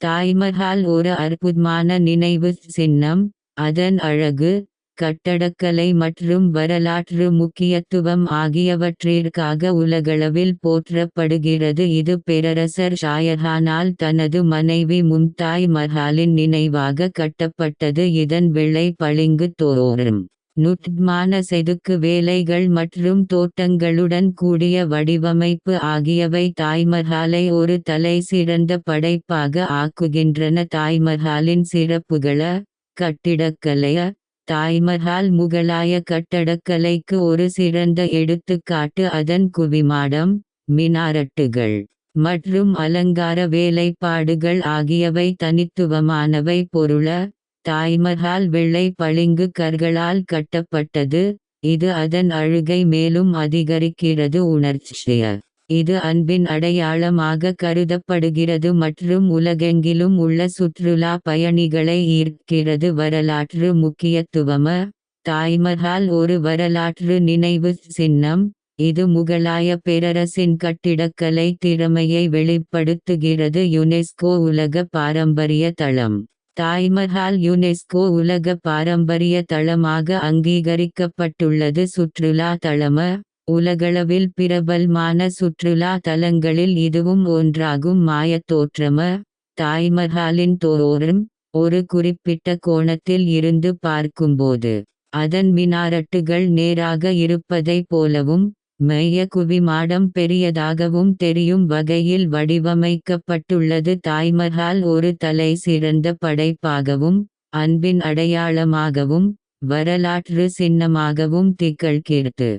தாஜ்மஹால் ஒரு அற்புதமான நினைவு சின்னம். அதன் அழகு, கட்டடக்கலை மற்றும் வரலாற்று முக்கியத்துவம் ஆகியவற்றிற்காக உலகளவில் போற்றப்படுகிறது. இது பேரரசர் ஷாஜஹானால் தனது மனைவி மும்தாஜ் மஹாலின் நினைவாக கட்டப்பட்டது. இதன் வெள்ளை பளிங்கு தோரணம், நுட்பமான செதுக்கு வேலைகள் மற்றும் தோட்டங்களுடன் கூடிய வடிவமைப்பு ஆகியவை தாஜ்மஹாலை ஒரு தலைசிறந்த படைப்பாக ஆக்குகின்றன. தாஜ்மஹாலின் சிறப்புகள. கட்டிடக்கலை. தாஜ்மஹால் முகலாய கட்டடக்கலைக்கு ஒரு சிறந்த எடுத்துக்காட்டு. அதன் குவிமாடம், மினாரட்டுகள் மற்றும் அலங்கார வேலைப்பாடுகள் ஆகியவை தனித்துவமானவை. பொருள. தாஜ்மஹால் வெள்ளை பளிங்கு கற்களால் கட்டப்பட்டது, இது அதன் அழகை மேலும் அதிகரிக்கிறது. உணர்ச்சிய. இது அன்பின் அடையாளமாக கருதப்படுகிறது மற்றும் உலகெங்கிலும் உள்ள சுற்றுலா பயணிகளை ஈர்க்கிறது. வரலாற்று முக்கியத்துவம. தாஜ்மஹால் ஒரு வரலாற்று நினைவு சின்னம். இது முகலாய பேரரசின் கட்டிடக்கலை திறமையை வெளிப்படுத்துகிறது. யுனெஸ்கோ உலக பாரம்பரிய தளம். தாஜ்மஹால் யுனெஸ்கோ உலக பாரம்பரிய தளமாக அங்கீகரிக்கப்பட்டுள்ளது. சுற்றுலா தளம. உலகளவில் பிரபலமான சுற்றுலா தலங்களில் இதுவும் ஒன்றாகும். மாயத் தோற்றம. தாஜ்மஹாலின் தோரணம், ஒரு குறிப்பிட்ட கோணத்தில் இருந்து பார்க்கும்போது அதன் மினாரட்டுகள் நேராக இருப்பதைப் போலவும் மைய குவிமாடம் பெரியதாகவும் தெரியும் வகையில் வடிவமைக்கப்பட்டுள்ளது. தாஜ்மஹால் ஒரு தலைசிறந்த படைப்பாகவும் அன்பின் அடையாளமாகவும் வரலாற்று சின்னமாகவும் திகழ்கிறது.